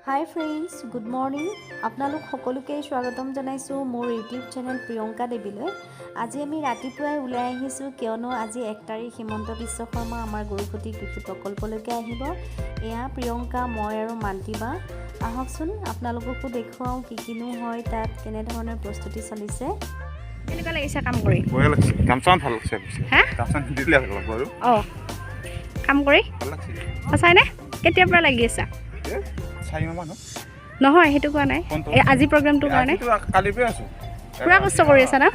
Hi friends good morning आपनालोक सकलोके स्वागतम जनाइছো मोर YouTube channel Priyanka देवीলৈ। আজি আমি ৰাতিপুৱাই ওলাই আহিছো কিয়নো আজি 1 তাৰিখ হিমন্ত বিশ্ব শৰ্মা আমাৰ গুৰুকুটি কৃষি প্ৰকল্পলৈকে আহিব। এয়া প্ৰিয়ংকা মই আৰু মান্তিবা আহকচোন আপোনালোককো দেখুৱাও কি কিনো হয় তাত কেনে ধৰণৰ প্ৰস্তুতি চলিছে। কেনেকুৱা লাগিছে কাম কৰি? ভাল লাগিছে কামচান ভাল লাগিছে হা কামচান দিলে ভাল বাৰু কাম কৰি ভাল লাগিছে সঁচাইনে কেতিয়াৰ পৰা লাগি আছে? নহয় হেতু কোৱা নাই এই আজি প্ৰগ্ৰামটো কাৰণে কালি পৰা আছো পুৰা কষ্ট কৰি আছা না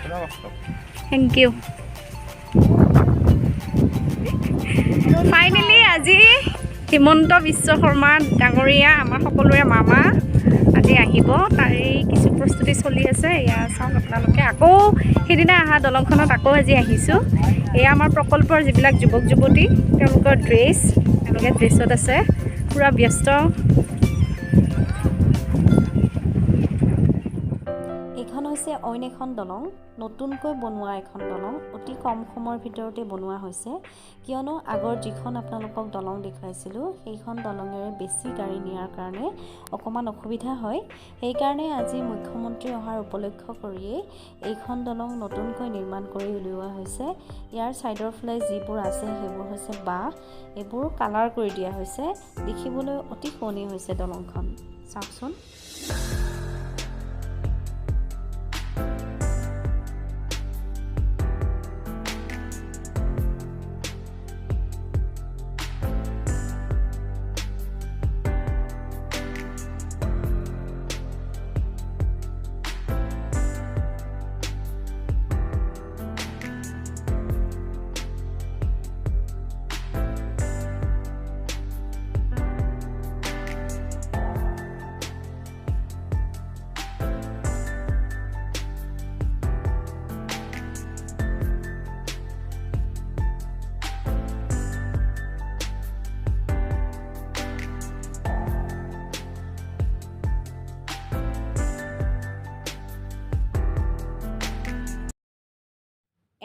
থ্যাংক ইউ ফাইনালি আজি হিমন্ত বিশ্ব শৰ্মা ডাঙৰীয়া আমাৰ সকলোৰে মামা আজি আহিব তাৰে কিছু প্ৰস্তুতি চলি আছে। এয়া চাওক আপোনালোকে আকৌ সেইদিনা আহা দলংখনত আকৌ আজি আহিছোঁ। এয়া আমাৰ প্ৰকল্পৰ যিবিলাক যুৱক যুৱতী তেওঁলোকৰ ড্ৰেছ তেওঁলোকে ড্ৰেছত আছে পুৰা ব্যস্ত। এইখন হৈছে অইন এখন দলং নতুনকৈ বনোৱা এখন দলং অতি কম সময়ৰ ভিতৰতে বনোৱা হৈছে কিয়নো আগৰ যিখন আপোনালোকক দলং দেখুৱাইছিলোঁ সেইখন দলঙেৰে বেছি গাড়ী নিয়াৰ কাৰণে অকমান অসুবিধা হয়। সেই কাৰণে আজি মুখ্যমন্ত্ৰী অহাৰ উপলক্ষ্য কৰিয়ে এইখন দলং নতুনকৈ নিৰ্মাণ কৰি উলিওৱা হৈছে। ইয়াৰ সাইডৰ ফালে যিবোৰ আছে সেইবোৰ হৈছে বাঁহ এইবোৰ কালাৰ কৰি দিয়া হৈছে দেখিবলৈ অতি শুৱনি হৈছে দলংখন চাওকচোন।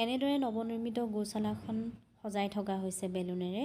এনেদৰে নৱনিৰ্মিত গৌশালাখন সজাই থকা হৈছে বেলুনেৰে।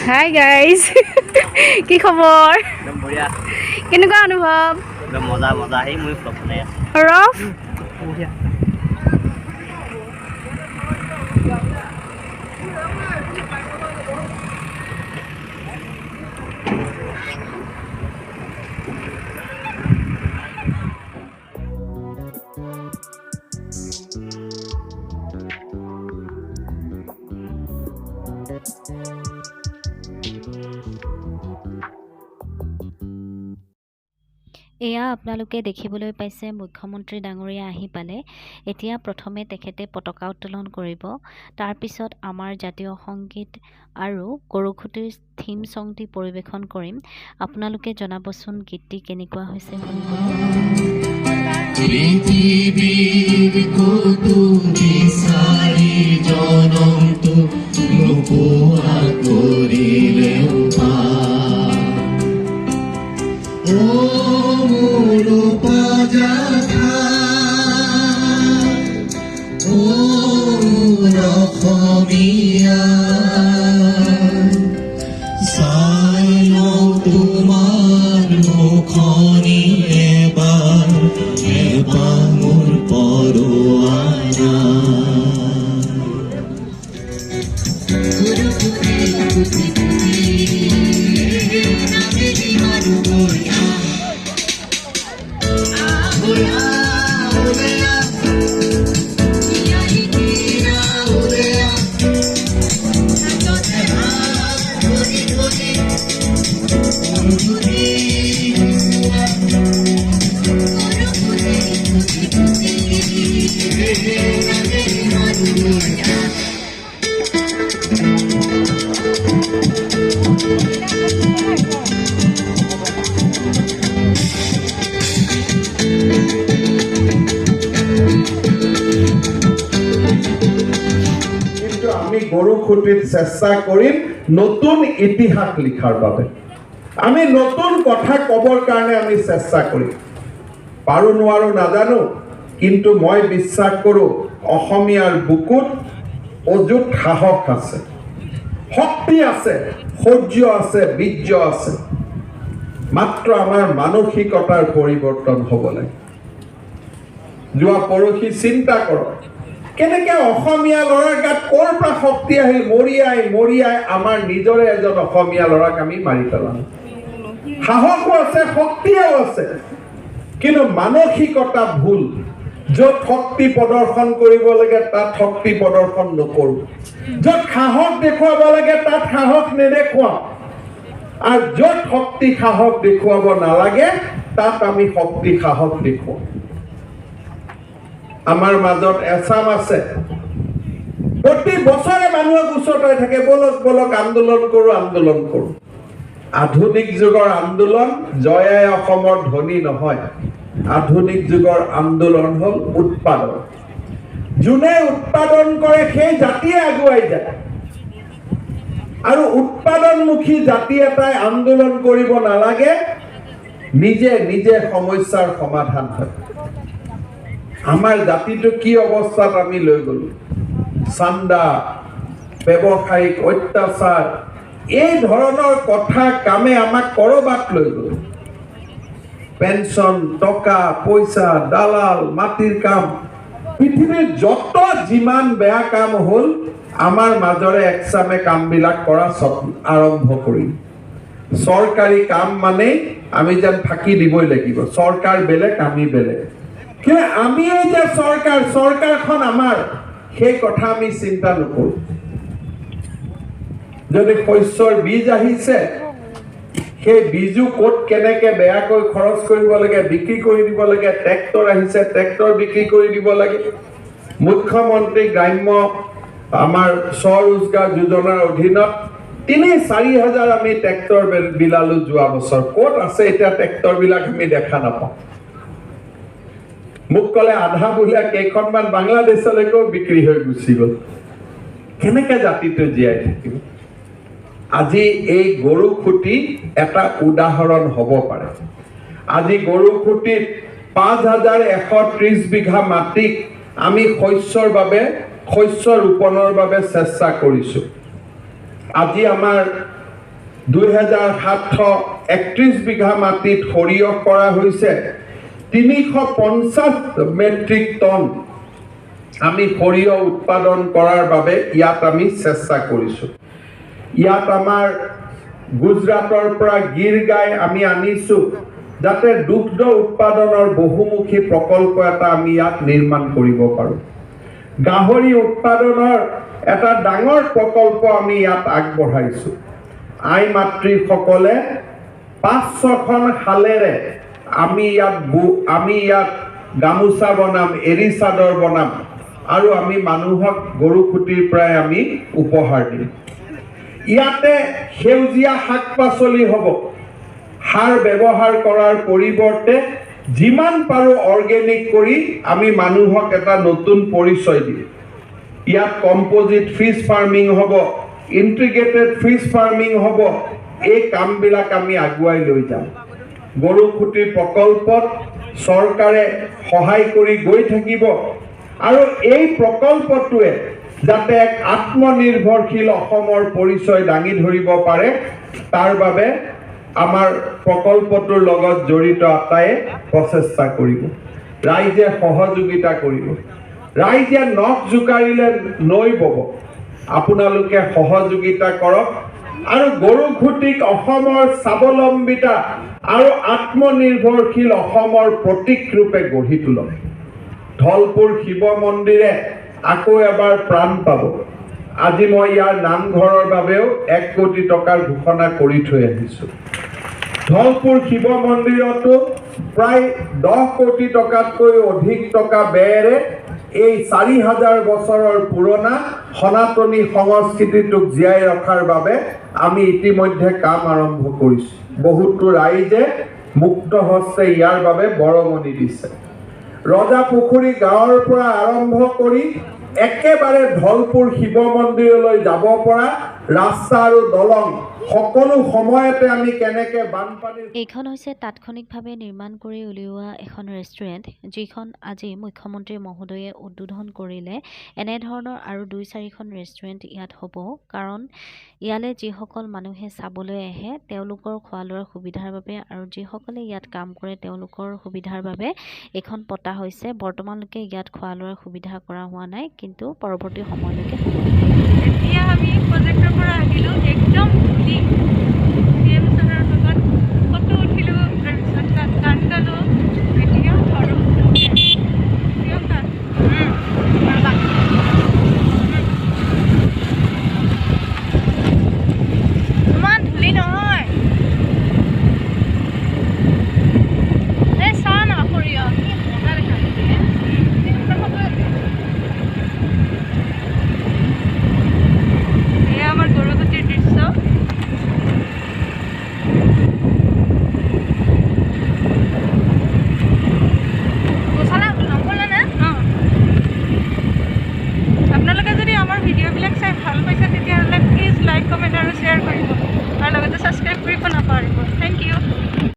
Hi guys কি খবৰ? একদম বঢ়িয়া কেনেকুৱা অনুভৱ? একদম মজা মজা হে মই ফ্লপ বনাই আছো ৰফ বঢ়িয়া এয়া আপোনালোকে দেখিবলৈ পাইছে মুখ্যমন্ত্ৰী ডাঙৰীয়া আহি পালে। এতিয়া প্ৰথমে তেখেতে পতাকা উত্তোলন কৰিব তাৰ পিছত আমাৰ জাতীয় সংগীত আৰু গৰুখুটিৰ থিম সংটি পৰিৱেশন কৰিম। আপোনালোকে জনাবচোন গীতটি কেনেকুৱা হৈছে শুনিবলৈ। পৃথিবীৰ কত বিচাৰি জনন্ত লোপা কৰিলেও ও মোৰ পাজাথা ও ৰখমিয়া চাই লওঁ তোমাৰ মুখনি এবাৰ এবাৰ মোৰ পৰোৱানা গুৰুকুটি কিন্তু আমি গৰু খুঁটিত চেষ্টা কৰিম নতুন ইতিহাস লিখাৰ বাবে আমি নতুন কথা ক'বৰ কাৰণে আমি চেষ্টা কৰিম পাৰো নোৱাৰো নাজানো কিন্তু মই বিশ্বাস কৰোঁ অসমীয়াৰ বুকুত অযুত সাহস আছে শক্তি আছে সৌৰ্য আছে বীৰ্য আছে মাত্ৰ আমাৰ মানসিকতাৰ পৰিৱৰ্তন হ'ব লাগে যোৱা পৰহি চিন্তা কৰক কেনেকৈ অসমীয়া ল'ৰাৰ গাত ক'ৰ পৰা শক্তি আহিল মৰিয়াই আমাৰ নিজৰে এজন অসমীয়া ল'ৰাক আমি মাৰি পেলালোঁ সাহসো আছে শক্তিও আছে কিন্তু মানসিকতা ভুল য'ত শক্তি প্ৰদৰ্শন কৰিব লাগে তাত শক্তি প্ৰদৰ্শন নকৰোঁ য'ত সাহস দেখুৱাব লাগে তাত সাহস নেদেখুৱাওঁ আৰু য'ত শক্তি সাহস দেখুৱাব নালাগে তাত আমি শক্তি সাহস দেখুৱাওঁ আমাৰ মাজত এচাম আছে প্ৰতি বছৰে মানুহক উচতাই থাকে বলক আন্দোলন কৰোঁ আধুনিক যুগৰ আন্দোলন জয়াই অসমৰ ধনী নহয় আধুনিক যুগৰ আন্দোলন হ'ল উৎপাদন যোনে উৎপাদন কৰে সেই জাতিয়ে আগুৱাই যায় আৰু উৎপাদনমুখী জাতি এটাই আন্দোলন কৰিব নালাগে নিজে সমস্যাৰ সমাধান হয় আমাৰ জাতিটো কি অৱস্থাত আমি লৈ গ'লো চান্দা ব্যৱসায়িক অত্যাচাৰ এই ধৰণৰ কথা কামে আমাক কৰবাত লৈ গ'ল পেঞ্চন টকা পইচা দালাল মাটিৰ কাম পৃথিৱীৰ যত যিমান বেয়া কাম হ'ল আমাৰ মাজৰে একচামে কামবিলাক কৰা আৰম্ভ কৰিম চৰকাৰী কাম মানে আমি যেন ফাঁকি দিবই লাগিব চৰকাৰ বেলেগ আমি বেলেগ কিন্তু আমি এই যে চৰকাৰখন আমাৰ সেই কথা আমি চিন্তা নকৰোঁ যদি শস্যৰ বীজ আহিছে সেই বীজো ক'ত কেনেকৈ বেয়াকৈ খৰচ কৰিব লাগে বিক্ৰী কৰি দিব লাগে ট্ৰেক্টৰ আহিছে ট্ৰেক্টৰ বিক্ৰী কৰি দিব লাগে মুখ্যমন্ত্ৰী গ্ৰাম্য আমাৰ স্বৰোজগাৰ যোজনাৰ অধীনত ৩-৪ হাজাৰ আমি ট্ৰেক্টৰ বিলালো যোৱা বছৰ ক'ত আছে এতিয়া ট্ৰেক্টৰবিলাক আমি দেখা নাপাওঁ মোক ক'লে আধা বোলে কেইখনমান বাংলাদেশলৈকেও বিক্ৰী হৈ গুচি গ'ল কেনেকৈ জাতিটো জীয়াই থাকিব আজি এই গৰু খুঁটি এটা উদাহৰণ হ'ব পাৰে আজি গৰু খুঁটিত ৫,১৩০ বিঘা মাটিক আমি শস্য ৰোপণৰ বাবে চেষ্টা কৰিছোঁ আজি আমাৰ ২,৭৩১ বিঘা মাটিত সৰিয়হ কৰা হৈছে ৩৫০ মেট্ৰিক টন আমি সৰিয়হ উৎপাদন কৰাৰ বাবে ইয়াত আমি চেষ্টা কৰিছোঁ ইয়াত আমাৰ গুজৰাটৰ পৰা গিৰ গাই আমি আনিছোঁ যাতে দুগ্ধ উৎপাদনৰ বহুমুখী প্ৰকল্প এটা আমি ইয়াত নিৰ্মাণ কৰিব পাৰোঁ গাহৰি উৎপাদনৰ এটা ডাঙৰ প্ৰকল্প আমি ইয়াত আগবঢ়াইছোঁ আই মাতৃসকলে ৫-৬খন শালেৰে আমি ইয়াত গামোচা বনাম এৰী চাদৰ বনাম আৰু আমি মানুহক গৰু খুঁটিৰ পৰাই আমি উপহাৰ দিম ইয়াতে সেউজীয়া শাক পাচলি হ'ব সাৰ ব্যৱহাৰ কৰাৰ পৰিৱৰ্তে যিমান পাৰোঁ অৰ্গেনিক কৰি আমি মানুহক এটা নতুন পৰিচয় দিম ইয়াত কম্পোজিট ফিছ ফাৰ্মিং হ'ব ইণ্টিগ্ৰেটেড ফিছ ফাৰ্মিং হ'ব এই কামবিলাক আমি আগুৱাই লৈ যাম গৰু খুঁটি প্ৰকল্পত চৰকাৰে সহায় কৰি গৈ থাকিব আৰু এই প্ৰকল্পটোৱে যাতে এক আত্মনিৰ্ভৰশীল অসমৰ পৰিচয় দাঙি ধৰিব পাৰে তাৰ বাবে আমাৰ প্ৰকল্পটোৰ লগত জড়িত আটায়ে প্ৰচেষ্টা কৰিব ৰাইজে সহযোগিতা কৰিব ৰাইজে নখ জোকাৰিলে নৈ বব আপোনালোকে সহযোগিতা কৰক আৰু গৰু খুঁটিক অসমৰ স্বাৱলম্বিতা আৰু আত্মনিৰ্ভৰশীল অসমৰ প্ৰতীক ৰূপে গঢ়ি তোলক ধলপুৰ শিৱ মন্দিৰে আকৌ এবাৰ প্ৰাণ পাব আজি মই ইয়াৰ নামঘৰৰ বাবেও ১ কোটি টকাৰ ঘোষণা কৰি থৈ আহিছোঁ ধলপুৰ শিৱ মন্দিৰতো প্ৰায় ১০ কোটি টকাতকৈ অধিক টকা ব্যয়েৰে এই 4000 বছৰৰ পুৰণা সনাতনী সংস্কৃতিটোক জীয়াই ৰখাৰ বাবে আমি ইতিমধ্যে কাম আৰম্ভ কৰিছোঁ। বহুতো ৰাইজে মুক্ত হস্তে ইয়াৰ বাবে বৰঙণি দিছে। ৰজাপুখুৰী গাঁৱৰ পৰা আৰম্ভ কৰি একেবাৰে ধলপুৰ শিৱ মন্দিৰলৈ যাব পৰা ৰাস্তা আৰু দলং সকলো সময়তে আমি কেনেকে বানপানীৰ এইখন হৈছে তাৎক্ষণিকভাৱে নিৰ্মাণ কৰি উলিওৱা এখন ৰেষ্টুৰেণ্ট, যিখন আজি মুখ্যমন্ত্ৰী মহোদয়ে উদ্বোধন কৰিলে। এনেধৰণৰ আৰু 2-4খন ৰেষ্টুৰেণ্ট ইয়াত হ'ব, কাৰণ ইয়ালৈ যিসকল মানুহে চাবলৈ আহে তেওঁলোকৰ খোৱা লোৱাৰ সুবিধাৰ বাবে আৰু যিসকলে ইয়াত কাম কৰে তেওঁলোকৰ সুবিধাৰ বাবে এইখন পতা হৈছে। বৰ্তমানলৈকে ইয়াত খোৱা লোৱাৰ সুবিধা কৰা হোৱা নাই, কিন্তু পৰৱৰ্তী সময়লৈকে হ'ব। এতিয়া আমি প্ৰজেক্টৰ পৰা আহিলোঁ, একদম ধূলি। CM ছাৰৰ লগত ফটো উঠিলোঁ, তাৰপিছত তাত গান গালোঁ। এতিয়া